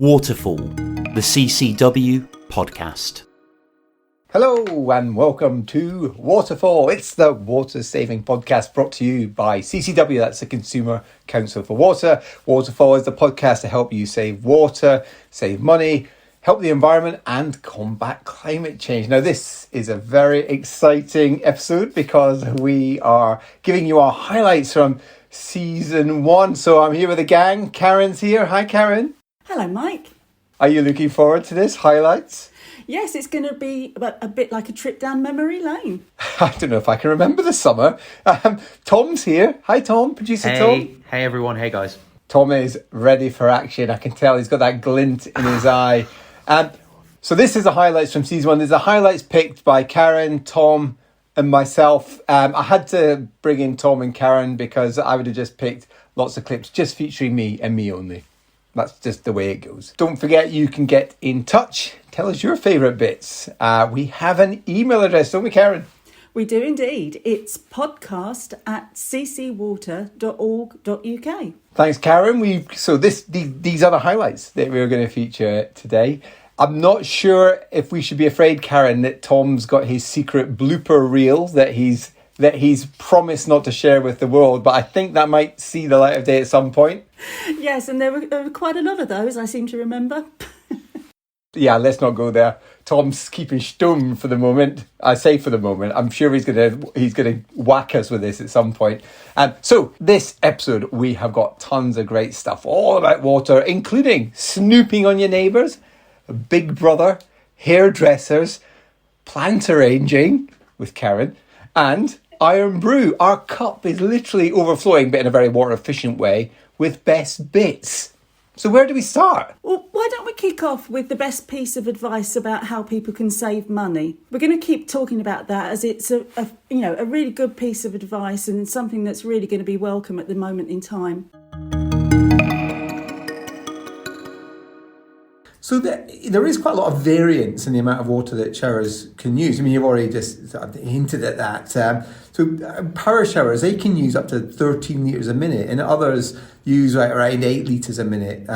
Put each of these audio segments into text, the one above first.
Waterfall, the CCW podcast. Hello and welcome to Waterfall. It's the water saving podcast brought to you by CCW, that's the Consumer Council for Water. Waterfall is the podcast to help you save water, save money, help the environment and combat climate change. Now this is a very exciting episode because we are giving you our highlights from season 1. So I'm here with the gang. Karen's here. Hi Karen. Hello, Mike. Are you looking forward to this highlights? Yes, it's going to be a bit like a trip down memory lane. I don't know if I can remember the summer. Tom's here. Hi, Tom. Producer Tom. Hey, everyone. Hey, guys. Tom is ready for action. I can tell he's got that glint in his eye. So this is the highlights from season 1. There's the highlights picked by Karen, Tom and myself. I had to bring in Tom and Karen because I would have just picked lots of clips just featuring me and me only. That's just the way it goes. Don't forget you can get in touch. Tell us your favourite bits. We have an email address, don't we, Karen? We do indeed. It's podcast@ccwater.org.uk. Thanks, Karen. These are the highlights that we're going to feature today. I'm not sure if we should be afraid, Karen, that Tom's got his secret blooper reel that he's promised not to share with the world, but I think that might see the light of day at some point. Yes, and there were quite a lot of those, I seem to remember. Yeah, let's not go there. Tom's keeping stum for the moment. I say for the moment. I'm sure he's gonna whack us with this at some point. So this episode, we have got tons of great stuff all about water, including snooping on your neighbours, Big Brother, hairdressers, plant arranging with Karen, and Iron Brew. Our cup is literally overflowing, but in a very water efficient way, with best bits. So where do we start? Well, why don't we kick off with the best piece of advice about how people can save money? We're going to keep talking about that as it's a really good piece of advice and something that's really going to be welcome at the moment in time. So there is quite a lot of variance in the amount of water that showers can use. I mean, you've already just sort of hinted at that. Power showers, they can use up to 13 litres a minute, and others use around 8 litres a minute.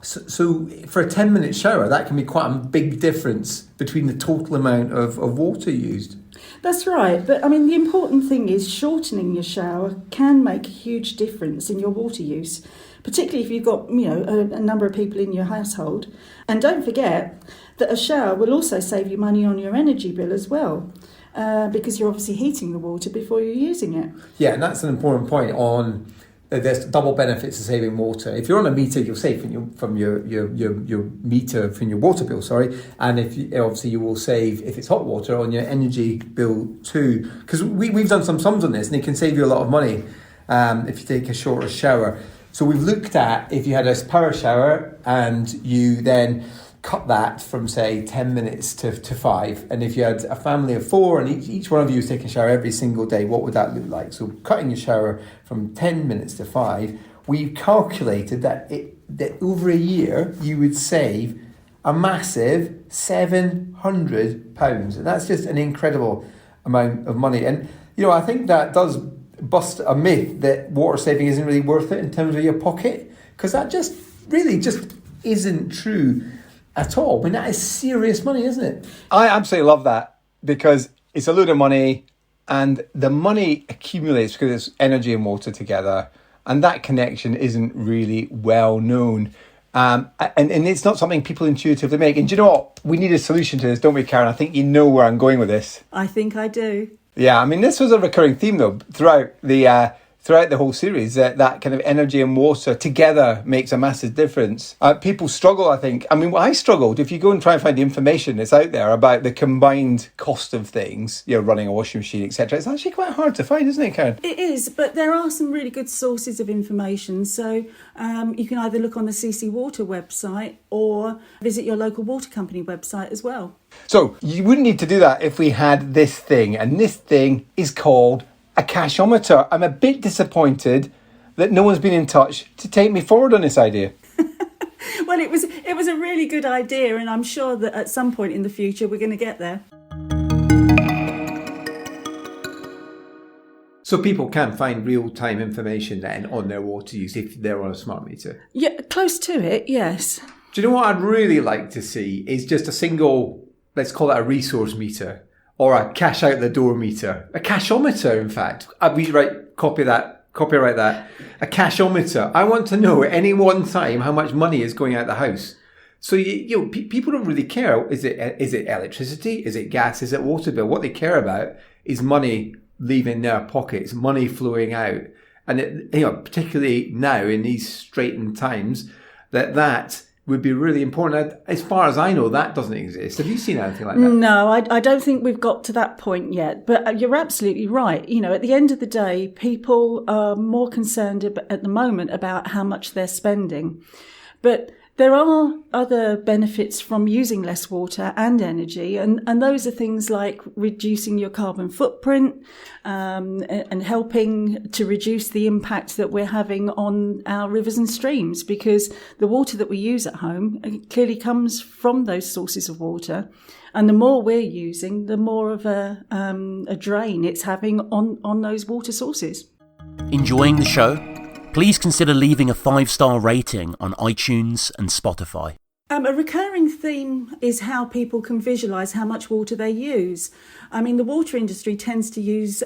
So for a 10-minute shower, that can be quite a big difference between the total amount of water used. That's right, but I mean the important thing is shortening your shower can make a huge difference in your water use, particularly if you've got a number of people in your household. And don't forget that a shower will also save you money on your energy bill as well, because you're obviously heating the water before you're using it. Yeah, and that's an important point on. There's double benefits of saving water. If you're on a meter, you'll save from your meter from your water bill, and obviously you will save, if it's hot water, on your energy bill too. Because we've done some sums on this, and it can save you a lot of money if you take a shorter shower. So we've looked at if you had a power shower and you then cut that from, say, 10 minutes to 5. And if you had a family of 4 and each one of you was taking a shower every single day, what would that look like? So cutting your shower from 10 minutes to 5, we've calculated that over a year you would save a massive £700. And that's just an incredible amount of money. And, I think that does bust a myth that water saving isn't really worth it in terms of your pocket, because that just isn't true at all. I mean, that is serious money, isn't it? I absolutely love that because it's a load of money and the money accumulates because it's energy and water together, and that connection isn't really well known. And it's not something people intuitively make. And do you know what? We need a solution to this, don't we, Karen? I think you know where I'm going with this. I think I do. Yeah, I mean, this was a recurring theme, though, throughout the whole series, that kind of energy and water together makes a massive difference. People struggle, I think. I mean, I struggled. If you go and try and find the information that's out there about the combined cost of things, running a washing machine, etc., it's actually quite hard to find, isn't it, Karen? It is, but there are some really good sources of information. So you can either look on the CC Water website or visit your local water company website as well. So you wouldn't need to do that if we had this thing, and this thing is called a cashometer. I'm a bit disappointed that no one's been in touch to take me forward on this idea. Well, it was a really good idea, and I'm sure that at some point in the future we're going to get there. So people can find real-time information then on their water use if they're on a smart meter? Yeah, close to it, yes. Do you know what I'd really like to see is just a single, let's call it a resource meter or a cash out the door meter, a cashometer, in fact. Copyright that, a cashometer. I want to know at any one time how much money is going out the house. So people don't really care. Is it electricity? Is it gas? Is it water bill? What they care about is money leaving their pockets, money flowing out, and particularly now in these straitened times, that would be really important. As far as I know, that doesn't exist. Have you seen anything like that? No, I don't think we've got to that point yet. But you're absolutely right. At the end of the day, people are more concerned at the moment about how much they're spending. But there are other benefits from using less water and energy, and those are things like reducing your carbon footprint and helping to reduce the impact that we're having on our rivers and streams, because the water that we use at home clearly comes from those sources of water. And the more we're using, the more of a drain it's having on those water sources. Enjoying the show? Please consider leaving a 5-star rating on iTunes and Spotify. A recurring theme is how people can visualise how much water they use. I mean, the water industry tends to use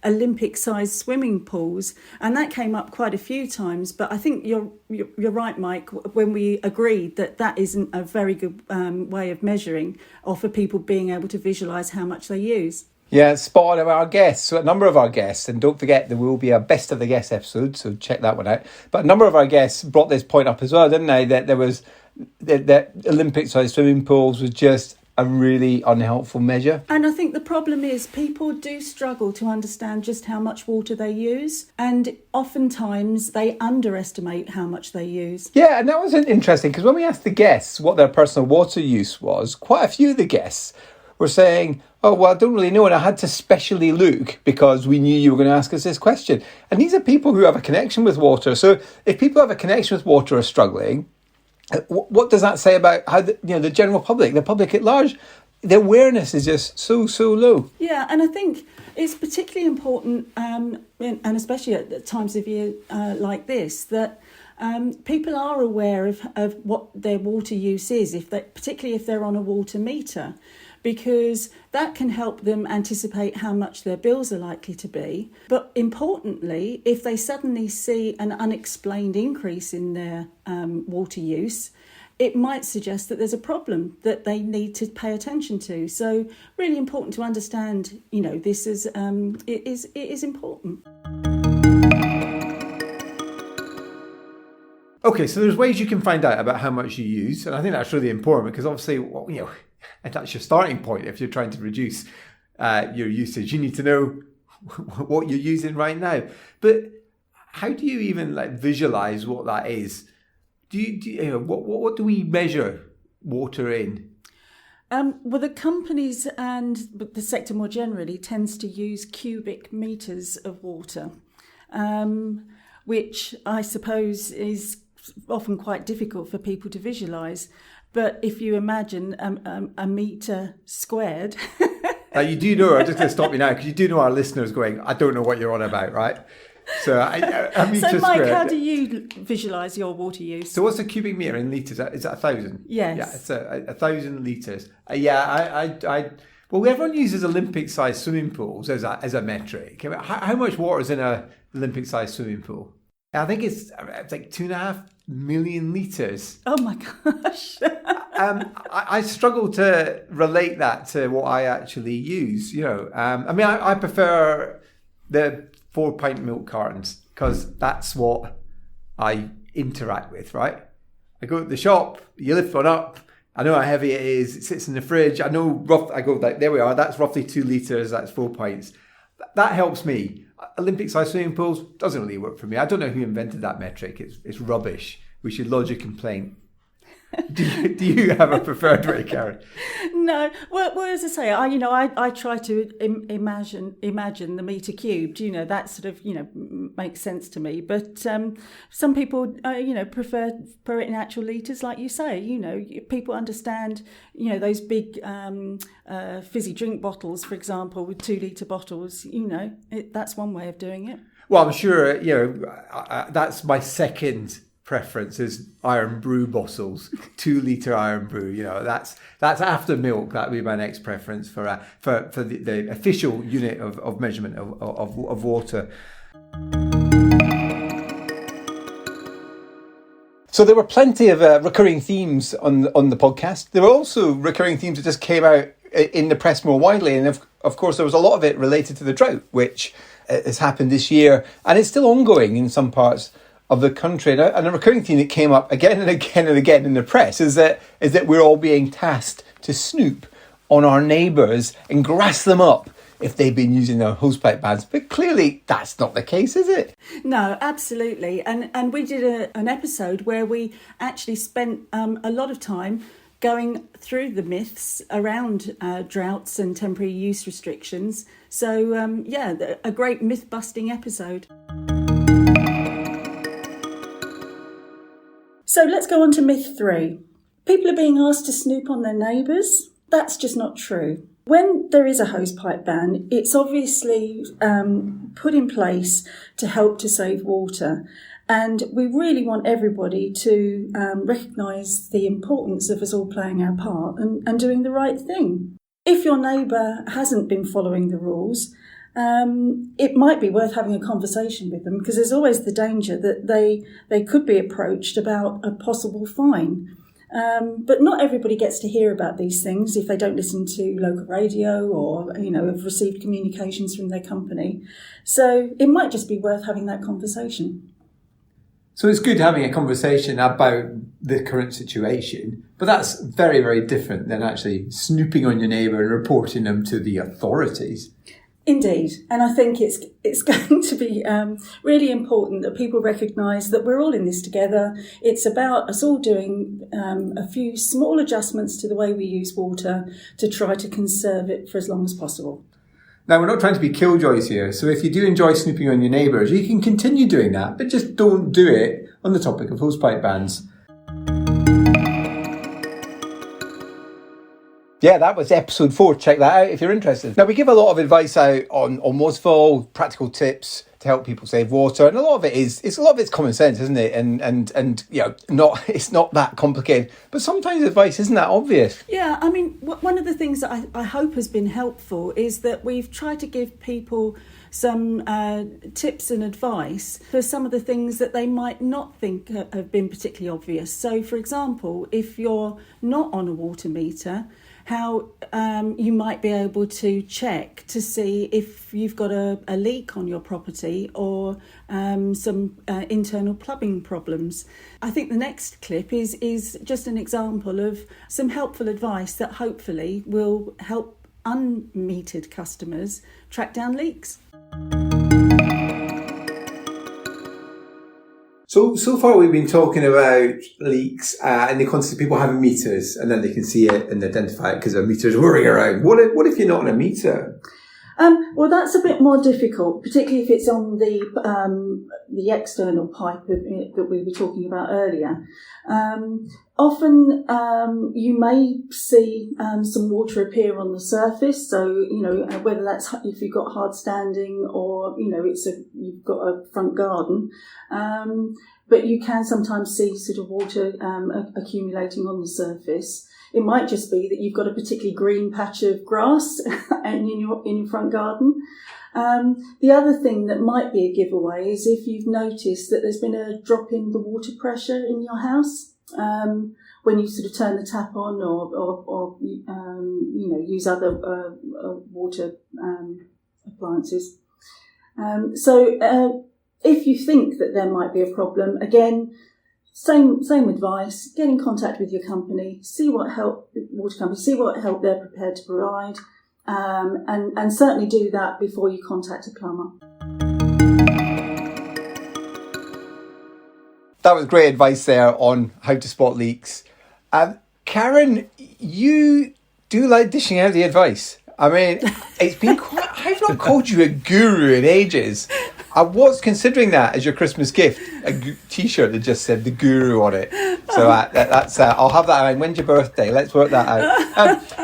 Olympic-sized swimming pools, and that came up quite a few times. But I think you're right, Mike, when we agreed that isn't a very good way of measuring or for people being able to visualise how much they use. Yeah, spot on our guests. So a number of our guests, and don't forget there will be a best of the guests episode, so check that one out. But a number of our guests brought this point up as well, didn't they? That there was that Olympic-sized swimming pools was just a really unhelpful measure. And I think the problem is people do struggle to understand just how much water they use, and oftentimes they underestimate how much they use. Yeah, and that was interesting because when we asked the guests what their personal water use was, quite a few of the guests were saying, oh, well, I don't really know, and I had to specially look because we knew you were going to ask us this question. And these are people who have a connection with water. So if people have a connection with water are struggling, what does that say about how the general public, the public at large, the awareness is just so low? Yeah, and I think it's particularly important, and especially at times of year like this, that people are aware of what their water use is, particularly if they're on a water meter, because that can help them anticipate how much their bills are likely to be. But importantly, if they suddenly see an unexplained increase in their water use, it might suggest that there's a problem that they need to pay attention to. So really important to understand, this is it is important. Okay, so there's ways you can find out about how much you use, and I think that's really important because obviously, and that's your starting point. If you're trying to reduce your usage, you need to know what you're using right now. But how do you even visualize what that is? What do we measure water in? Well, the companies and the sector more generally tends to use cubic meters of water, which I suppose is often quite difficult for people to visualise. But if you imagine a metre squared... you do know, I'm just going to stop you now, because you do know our listeners going, I don't know what you're on about, right? So, a metre so Mike, squared. how do you visualise your water use? So what's a cubic metre in litres? Is that 1,000? Yes. Yeah, it's 1,000 litres. Well, everyone uses Olympic-sized swimming pools as a metric. How much water is in an Olympic-sized swimming pool? I think it's like 2.5 million litres. Oh my gosh. I struggle to relate that to what I actually use, I prefer the 4-pint milk cartons because that's what I interact with, right? I go to the shop, you lift one up, I know how heavy it is, it sits in the fridge, I know I go like, there we are, that's roughly 2 litres, that's 4 pints. That helps me. Olympic-sized swimming pools doesn't really work for me. I don't know who invented that metric. It's rubbish. We should lodge a complaint. Do you have a preferred way, Karen? No. Well, as I say, I try to imagine the metre cubed. That sort of makes sense to me. But some people prefer it in actual litres, like you say. People understand those big fizzy drink bottles, for example, with 2-litre bottles. That's one way of doing it. Well, I'm sure that's my second preference is iron brew bottles, 2 litre iron brew. You know, that's after milk. That would be my next preference for the official unit of measurement of water. So there were plenty of recurring themes on the podcast. There were also recurring themes that just came out in the press more widely, and of course there was a lot of it related to the drought, which has happened this year, and it's still ongoing in some parts of the country. And a recurring theme that came up again and again and again in the press is that we're all being tasked to snoop on our neighbours and grass them up if they've been using their hosepipe bans. But clearly that's not the case, is it? No, absolutely. And we did an episode where we actually spent a lot of time going through the myths around droughts and temporary use restrictions. So, a great myth-busting episode. So let's go on to myth 3. People are being asked to snoop on their neighbours. That's just not true. When there is a hosepipe ban, it's obviously put in place to help to save water. And we really want everybody to recognise the importance of us all playing our part and doing the right thing. If your neighbour hasn't been following the rules, it might be worth having a conversation with them, because there's always the danger that they could be approached about a possible fine. But not everybody gets to hear about these things if they don't listen to local radio or, have received communications from their company. So it might just be worth having that conversation. So it's good having a conversation about the current situation, but that's very, very different than actually snooping on your neighbour and reporting them to the authorities. Indeed, and I think it's going to be really important that people recognise that we're all in this together. It's about us all doing a few small adjustments to the way we use water to try to conserve it for as long as possible. Now, we're not trying to be killjoys here, so if you do enjoy snooping on your neighbours, you can continue doing that, but just don't do it on the topic of hosepipe bans. Yeah, that was episode 4. Check that out if you're interested. Now, we give a lot of advice out on Waterfall, practical tips to help people save water, and a lot of it's common sense, isn't it? And it's not that complicated. But sometimes advice isn't that obvious. Yeah, I mean, one of the things that I hope has been helpful is that we've tried to give people some tips and advice for some of the things that they might not think have been particularly obvious. So, for example, if you're not on a water meter, how you might be able to check to see if you've got a leak on your property or some internal plumbing problems. I think the next clip is just an example of some helpful advice that hopefully will help unmetered customers track down leaks. So far we've been talking about leaks in the context of people having meters, and then they can see it and identify it because a meter's whirring around. What if you're not on a meter? Well, that's a bit more difficult, particularly if it's on the external pipe that we were talking about earlier. Often you may see some water appear on the surface, so whether that's if you've got hard standing or you've got a front garden. But you can sometimes see sort of water accumulating on the surface. It might just be that you've got a particularly green patch of grass in your front garden. The other thing that might be a giveaway is if you've noticed that there's been a drop in the water pressure in your house when you sort of turn the tap on or use other water appliances. So if you think that there might be a problem, again, same advice, get in contact with your company, see what help they're prepared to provide, and certainly do that before you contact a plumber. That was great advice there on how to spot leaks. Karen, you do like dishing out the advice. I mean, it's been quite... I've not called you a guru in ages. I was considering that as your Christmas gift, a T-shirt that just said the guru on it. So that's I'll have that in mind. When's your birthday? Let's work that out.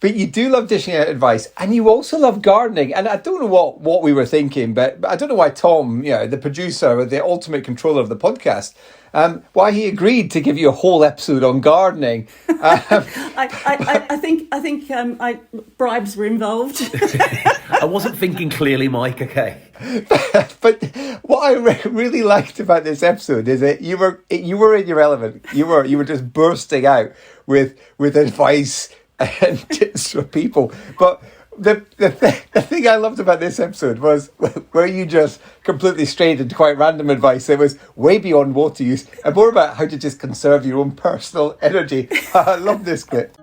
But you do love dishing out advice, and you also love gardening. And I don't know what we were thinking, but I don't know why Tom, the producer, the ultimate controller of the podcast, why he agreed to give you a whole episode on gardening. I think bribes were involved. I wasn't thinking clearly, Mike. Okay. But what I really liked about this episode is that you were in your element. You were just bursting out with advice and tips for people. But the thing I loved about this episode was where you just completely strayed into quite random advice. It was way beyond water use and more about how to just conserve your own personal energy. I love this clip.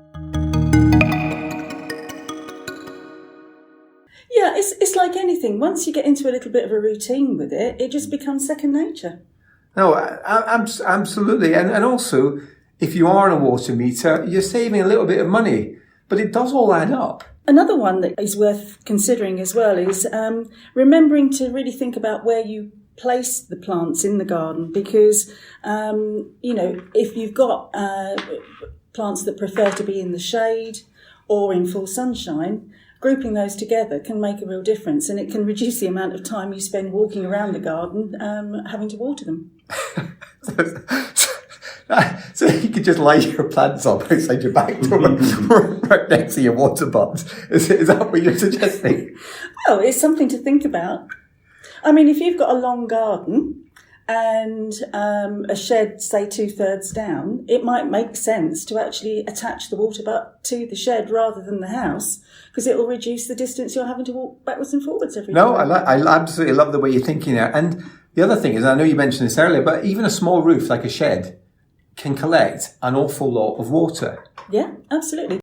Yeah, it's like anything. Once you get into a little bit of a routine with it, it just becomes second nature. No, absolutely. And also, if you are on a water meter, you're saving a little bit of money, but it does all add up. Another one that is worth considering as well is remembering to really think about where you place the plants in the garden, because, if you've got plants that prefer to be in the shade or in full sunshine, grouping those together can make a real difference, and it can reduce the amount of time you spend walking around the garden having to water them. So you could just line your plants up outside your back door right next to your water butts. Is that what you're suggesting? Well, it's something to think about. I mean, if you've got a long garden and a shed, say 2/3 down, it might make sense to actually attach the water butt to the shed rather than the house, because it will reduce the distance you're having to walk backwards and forwards every day. No, I absolutely love the way you're thinking there. And the other thing is, I know you mentioned this earlier, but even a small roof like a shed can collect an awful lot of water. Yeah, absolutely.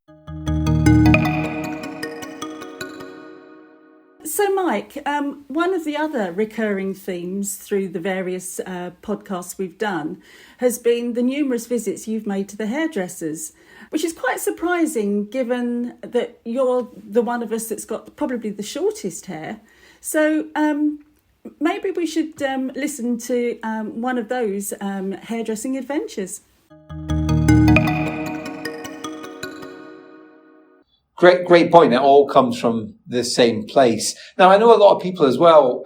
So, Mike, one of the other recurring themes through the various podcasts we've done has been the numerous visits you've made to the hairdressers, which is quite surprising given that you're the one of us that's got probably the shortest hair. So maybe we should listen to one of those hairdressing adventures. Great point. It all comes from the same place. Now, I know a lot of people as well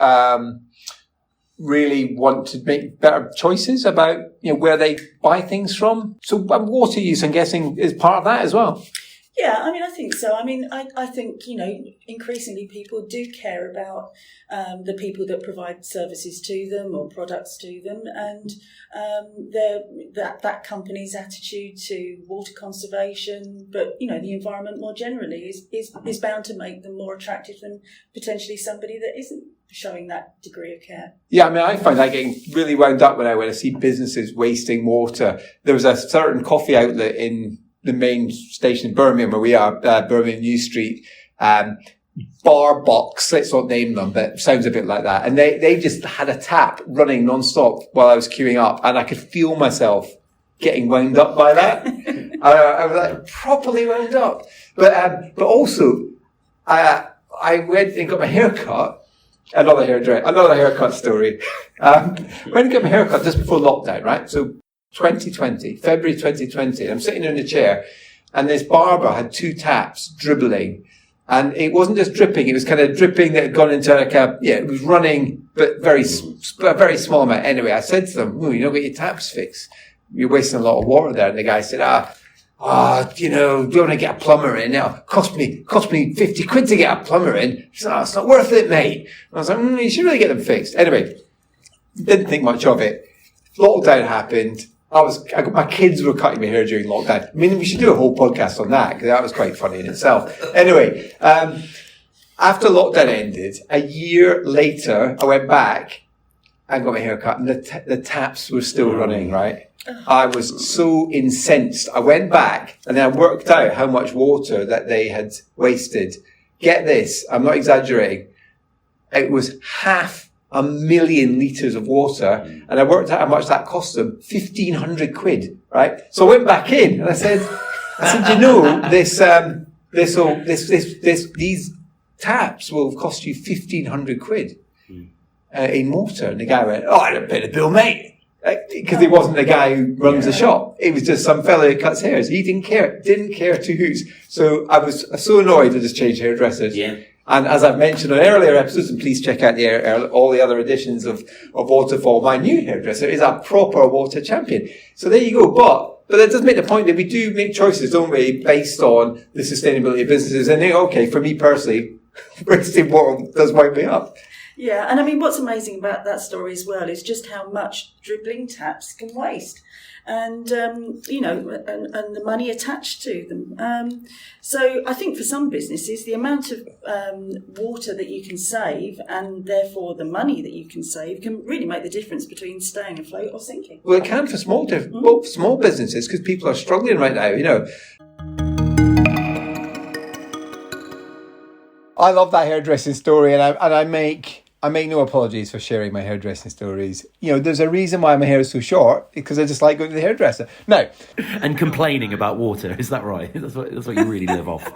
really want to make better choices about where they buy things from. So water use, I'm guessing, is part of that as well. Yeah, I mean, I think so. I mean, I think, increasingly people do care about the people that provide services to them or products to them, and that company's attitude to water conservation, but, the environment more generally is bound to make them more attractive than potentially somebody that isn't showing that degree of care. Yeah, I mean, I find that getting really wound up when I see businesses wasting water. There was a certain coffee outlet in the main station in Birmingham, where we are, Birmingham New Street, Bar Box, let's not name them, but it sounds a bit like that. And they just had a tap running non-stop while I was queuing up, and I could feel myself getting wound up by that. I was like properly wound up. But also, I went and got my hair cut. Another haircut story. Went and got my hair cut just before lockdown, right? So 2020, February 2020, I'm sitting in a chair and this barber had 2 taps dribbling, and it wasn't just dripping, it was kind of dripping that had gone into it was running, but a very small amount. Anyway, I said to them, you don't get your taps fixed. You're wasting a lot of water there. And the guy said, do you want to get a plumber in? Now, cost me 50 quid to get a plumber in. He said, it's not worth it, mate. And I was like, you should really get them fixed. Anyway, didn't think much of it. Lockdown happened. My kids were cutting my hair during lockdown. I mean, we should do a whole podcast on that, because that was quite funny in itself. Anyway, after lockdown ended, a year later, I went back and got my hair cut, and the taps were still running, right? I was so incensed. I went back and then I worked out how much water that they had wasted. Get this, I'm not exaggerating. It was 500,000 litres of water, and I worked out how much that cost them, 1,500 quid, right? So I went back in and I said, these taps will cost you 1,500 quid in water. And the guy went, I didn't pay the bill, mate. Because it wasn't the guy who runs the shop. It was just some fellow who cuts hairs. He didn't care two hoots. So I was so annoyed to just change hairdressers. Yeah. And as I've mentioned on earlier episodes, and please check out all the other editions of Waterfall, my new hairdresser is a proper water champion. So there you go. But that does make the point that we do make choices, don't we, based on the sustainability of businesses. And okay, for me personally, wasting water does wipe me up. Yeah, and I mean, what's amazing about that story as well is just how much dribbling taps can waste, and and the money attached to them. So I think for some businesses, the amount of water that you can save, and therefore the money that you can save, can really make the difference between staying afloat or sinking. Well, it can for small businesses, because people are struggling right now. I love that hairdressing story, and I make no apologies for sharing my hairdressing stories. There's a reason why my hair is so short, because I just like going to the hairdresser. Now, and complaining about water, is that right? That's what you really live off.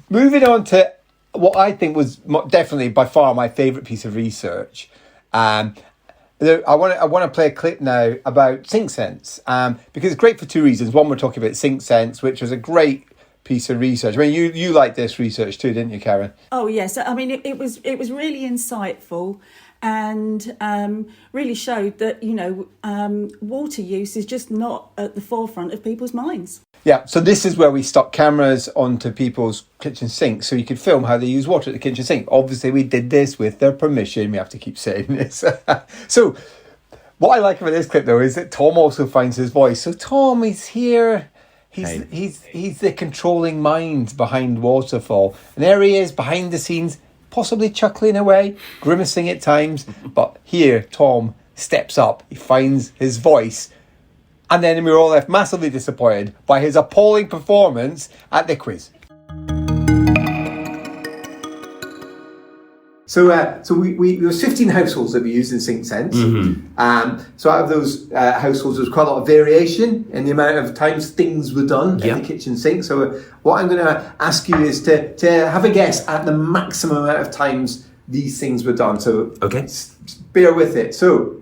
Moving on to what I think was definitely by far my favourite piece of research. I want to play a clip now about Sinksense, because it's great for two reasons. One, we're talking about Sinksense, which was a great piece of research. I mean, you liked this research too, didn't you, Karen? Oh yes, I mean it was really insightful, and really showed that water use is just not at the forefront of people's minds. Yeah, so this is where we stuck cameras onto people's kitchen sinks so you could film how they use water at the kitchen sink. Obviously, we did this with their permission. We have to keep saying this. So what I like about this clip though is that Tom also finds his voice. So Tom is here. He's the controlling mind behind Waterfall. And there he is behind the scenes, possibly chuckling away, grimacing at times. But here, Tom steps up. He finds his voice. And then we're all left massively disappointed by his appalling performance at the quiz. So there was 15 households that we used in Sinksense. Mm-hmm. So out of those households, there was quite a lot of variation in the amount of times things were done in the kitchen sink. So what I'm going to ask you is to have a guess at the maximum amount of times these things were done. So bear with it. So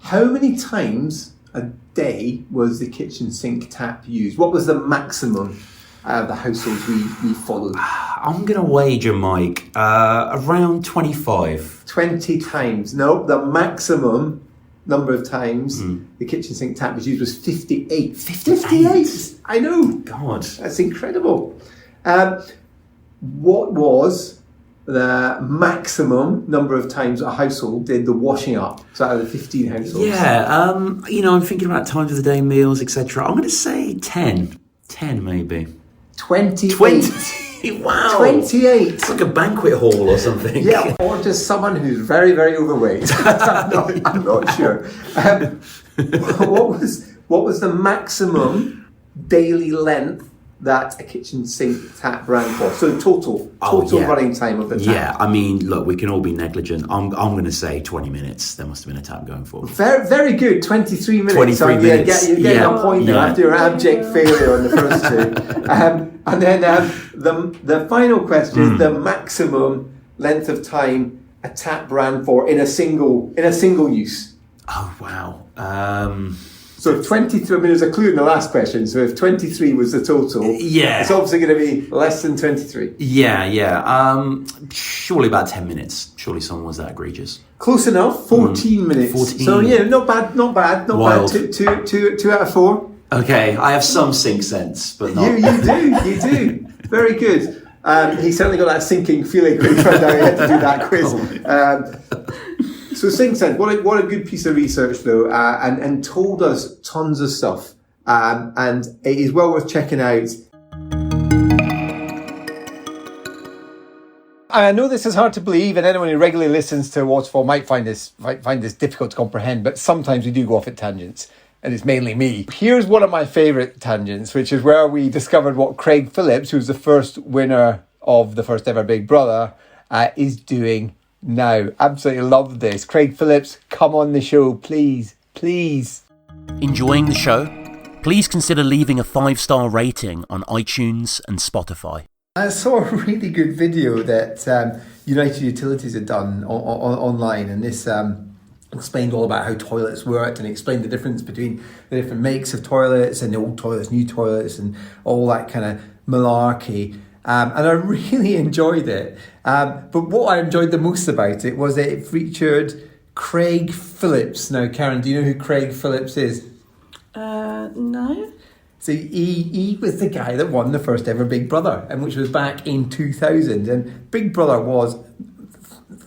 how many times a day was the kitchen sink tap used? What was the maximum the households we followed? I'm going to wager, Mike, around 25. 20 times. No, the maximum number of times the kitchen sink tap was used was 58. 58! I know. God. That's incredible. What was the maximum number of times a household did the washing up? So out of the 15 households. Yeah, I'm thinking about times of the day, meals, etc. I'm going to say 10. 10 maybe. 28. 20. Wow. 28. It's like a banquet hall or something. Yeah, or just someone who's very, very overweight. I'm not sure. What was the maximum daily length that a kitchen sink tap ran for? So total running time of the tap. Yeah, I mean, look, we can all be negligent. I'm going to say 20 minutes. There must have been a tap going for. Very, very good. 23 minutes. 23 minutes. You're getting a point there after your abject failure on the first two. And then the final question is the maximum length of time a tap ran for in a single use. Oh wow. So if 23, I mean, there's a clue in the last question. So if 23 was the total, it's obviously going to be less than 23. Yeah. Surely about 10 minutes. Surely someone was that egregious. Close enough. 14 minutes. 14. So yeah, not bad. Wild. Two out of 4. Okay, I have some sink sense, but not. You do. Very good. He certainly got that sinking feeling when he found out he had to do that quiz. So Sinksense, what a good piece of research though, and told us tons of stuff, and it is well worth checking out. I know this is hard to believe, and anyone who regularly listens to Waterfall might find this difficult to comprehend, but sometimes we do go off at tangents, and it's mainly me. Here's one of my favourite tangents, which is where we discovered what Craig Phillips, who's the first winner of the first ever Big Brother, is doing now. Absolutely love this. Craig Phillips, come on the show, please. Enjoying the show? Please consider leaving a 5-star rating on iTunes and Spotify. I saw a really good video that United Utilities had done online, and this explained all about how toilets worked and explained the difference between the different makes of toilets and the old toilets, new toilets, and all that kind of malarkey. And I really enjoyed it. But what I enjoyed the most about it was that it featured Craig Phillips. Now, Karen, do you know who Craig Phillips is? No. So he was the guy that won the first ever Big Brother, and which was back in 2000. And Big Brother was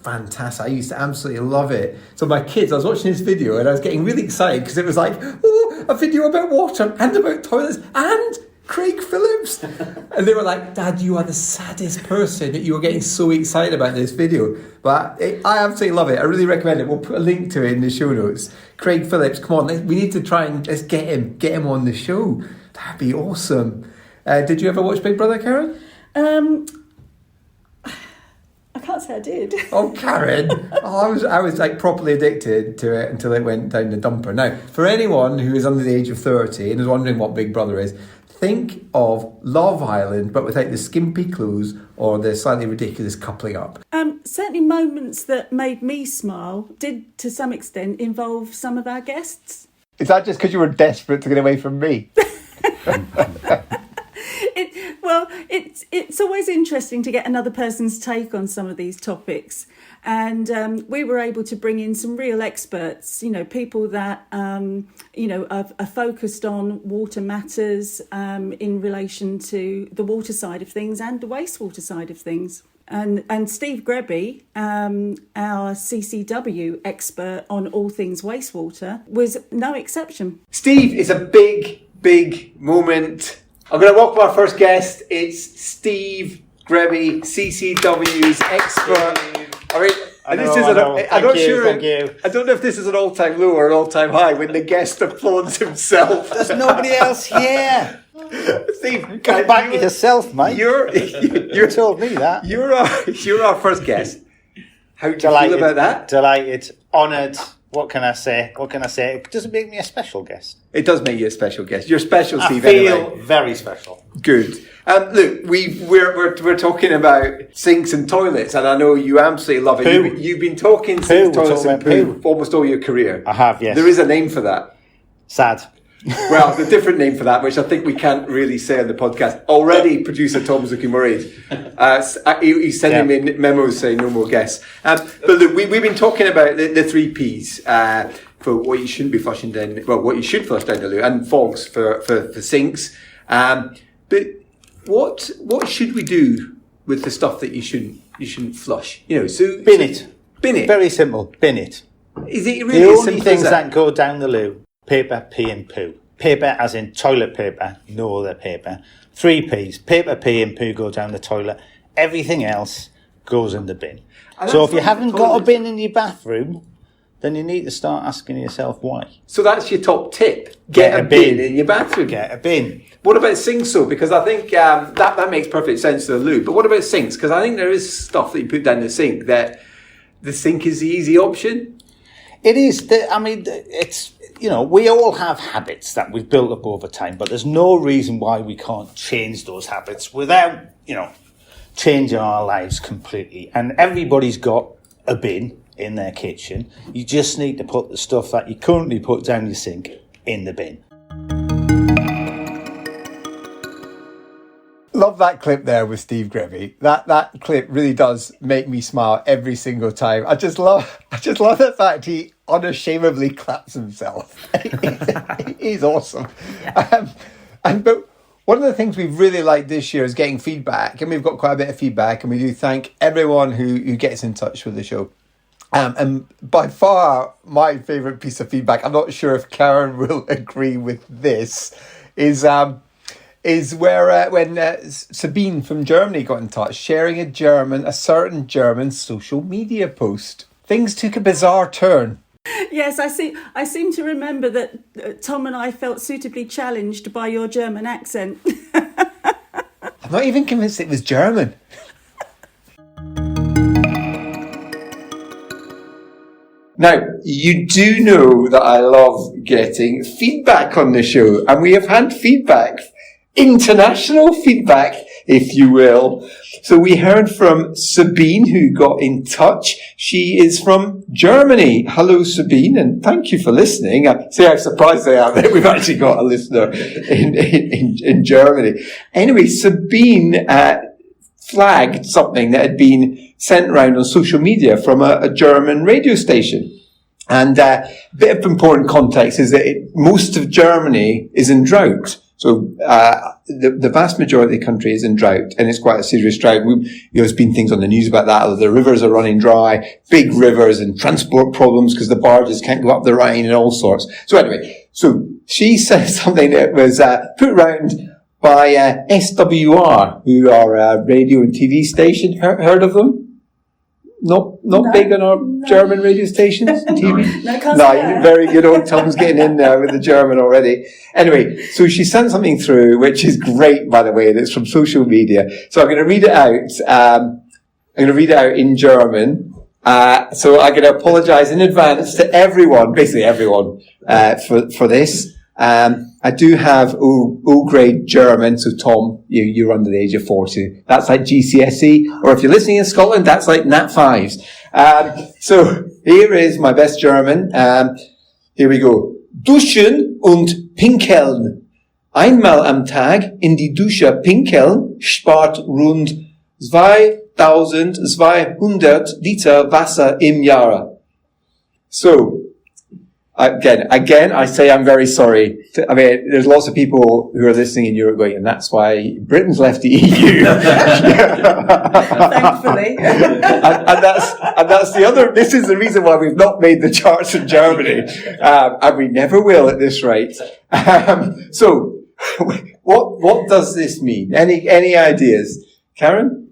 fantastic. I used to absolutely love it. So my kids, I was watching this video and I was getting really excited because it was like, oh, a video about water and about toilets and Craig Phillips. And they were like, Dad, you are the saddest person. You were getting so excited about this video. But I absolutely love it. I really recommend it. We'll put a link to it in the show notes. Craig Phillips, come on, we need to try and let's get him on the show. That'd be awesome. Did you ever watch Big Brother, Karen? I can't say I did. Oh, Karen! I was like properly addicted to it until it went down the dumper. Now, for anyone who is under the age of 30 and is wondering what Big Brother is, think of Love Island, but without the skimpy clothes or the slightly ridiculous coupling up. Certainly moments that made me smile did, to some extent, involve some of our guests. Is that just because you were desperate to get away from me? It's always interesting to get another person's take on some of these topics. And we were able to bring in some real experts, people that, are focused on water matters in relation to the water side of things and the wastewater side of things. And Steve Grebby, our CCW expert on all things wastewater, was no exception. Steve is a big moment. I'm going to welcome our first guest. It's Steve Grebby, CCW's expert. I don't know if this is an all-time low or an all-time high when the guest applauds himself. There's nobody else here. Steve, go back to yourself, mate. You told me that. You're our first guest. How do you feel about that? Delighted, honoured. What can I say? It doesn't make me a special guest. It does make you a special guest. You're special, Steve. I feel very special. Good. Look, we're talking about sinks and toilets, and I know you absolutely love it. You've been talking sinks, toilets, and poo almost all your career. I have, yes. There is a name for that. Sad. Well, the different name for that, which I think we can't really say on the podcast. Already, producer Tom's looking worried. He's sending me memos saying no more guests. But look, we've been talking about the 3 Ps for what you shouldn't be flushing down. Well, what you should flush down the loo, and fogs for sinks. But what should we do with the stuff that you shouldn't flush? Bin it. Very simple. Bin it. Is it really the as only simple things as that go down the loo? Paper, pee and poo. Paper as in toilet paper, no other paper. 3 Ps, paper, pee and poo go down the toilet. Everything else goes in the bin. So if you haven't got a bin in your bathroom, then you need to start asking yourself why. So that's your top tip. Get a bin in your bathroom. Get a bin. What about sinks though? Because I think that makes perfect sense to the loo. But what about sinks? Because I think there is stuff that you put down the sink that the sink is the easy option. It is. It's... we all have habits that we've built up over time, but there's no reason why we can't change those habits without, changing our lives completely. And everybody's got a bin in their kitchen. You just need to put the stuff that you currently put down your sink in the bin. Love that clip there with Steve Grebby. That clip really does make me smile every single time. I just love the fact he unashamedly claps himself. He's awesome. But one of the things we've really liked this year is getting feedback, and we've got quite a bit of feedback, and we do thank everyone who gets in touch with the show. And by far my favourite piece of feedback, I'm not sure if Karen will agree with this, is where when Sabine from Germany got in touch, sharing a certain German social media post. Things took a bizarre turn. Yes, I seem to remember that Tom and I felt suitably challenged by your German accent. I'm not even convinced it was German. Now, you do know that I love getting feedback on the show, and we have had feedback, international feedback, if you will. So we heard from Sabine, who got in touch. She is from Germany. Hello, Sabine, and thank you for listening. See how surprised I am that we've actually got a listener in Germany. Anyway, Sabine flagged something that had been sent around on social media from a German radio station. And a bit of important context is that most of Germany is in drought. So the vast majority of the country is in drought, and it's quite a serious drought. There's been things on the news about that. The rivers are running dry, big rivers, and transport problems because the barges can't go up the Rhine and all sorts. So anyway, so she said something that was put around by SWR, who are a radio and TV station. Heard of them? Not big on our German radio stations and TV? No, very good. Old Tom's getting in there with the German already. Anyway, so she sent something through, which is great, by the way, and it's from social media. So I'm going to read it out. I'm going to read it out in German. So I'm going to apologize in advance to everyone, basically everyone, for this. I do have O-grade German, so Tom, you're under the age of 40. That's like GCSE, or if you're listening in Scotland, that's like Nat 5s. So here is my best German. Here we go. Duschen und pinkeln. Einmal am Tag in die Dusche pinkeln spart rund 2200 Liter Wasser im Jahr. So, Again, I say I'm very sorry. There's lots of people who are listening in Europe going, and that's why Britain's left the EU. Thankfully. and that's the other, this is the reason why we've not made the charts in Germany. And we never will at this rate. So, what does this mean? Any ideas? Karen?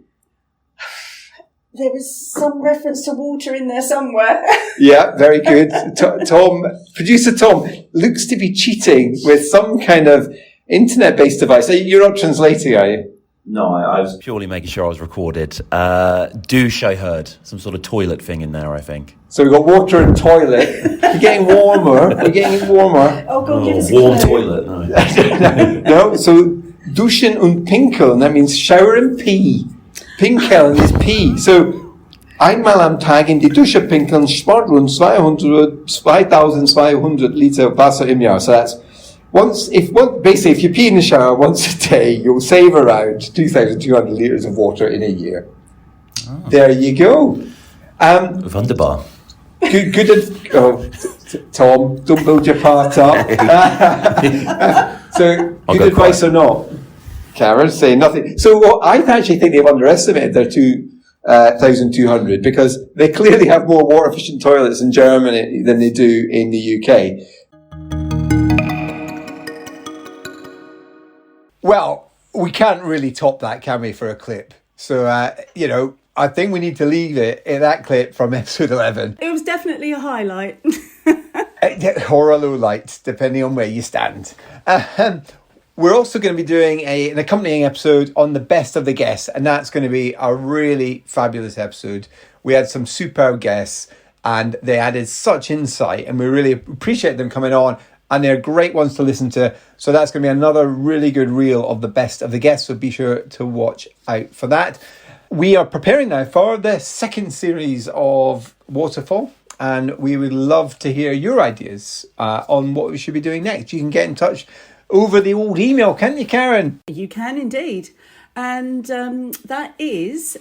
There was some reference to water in there somewhere. Yeah, very good. Tom, producer Tom, looks to be cheating with some kind of internet-based device. You're not translating, are you? No, I was purely making sure I was recorded. Douche, I heard. Some sort of toilet thing in there, I think. So we've got water and toilet. We're getting warmer. Oh, God, give us a warm clue. toilet, no. No, so duschen und pinkeln, that means shower and pee. Pinkeln is pee. So, einmal am Tag in die Dusche pinkeln spart rund 2200 Liter Wasser im Jahr. So that's basically if you pee in the shower once a day, you'll save around 2,200 litres of water in a year. Oh. There you go. Wunderbar. Good. Tom, don't build your part up. So, good advice or not? Karen, say nothing. So I actually think they've underestimated their 2,200 because they clearly have more water efficient toilets in Germany than they do in the UK. Well, we can't really top that, can we, for a clip? So, I think we need to leave it in that clip from episode 11. It was definitely a highlight. Or a low light, depending on where you stand. We're also going to be doing an accompanying episode on the best of the guests, and that's going to be a really fabulous episode. We had some superb guests, and they added such insight, and we really appreciate them coming on, and they're great ones to listen to. So that's going to be another really good reel of the best of the guests, so be sure to watch out for that. We are preparing now for the second series of Waterfall, and we would love to hear your ideas on what we should be doing next. You can get in touch over the old email, can't you, Karen? You can indeed. And that is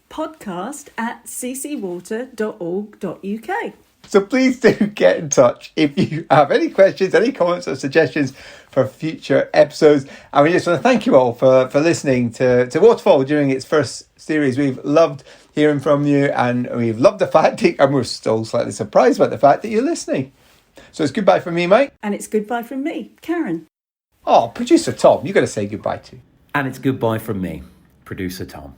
podcast@ccwater.org.uk. So please do get in touch if you have any questions, any comments or suggestions for future episodes. And we just want to thank you all for listening to Waterfall during its first series. We've loved hearing from you, and we've loved the fact that, and we're still slightly surprised about the fact that you're listening. So it's goodbye from me, Mike. And it's goodbye from me, Karen. Oh, producer Tom, you got to say goodbye too. And it's goodbye from me, producer Tom.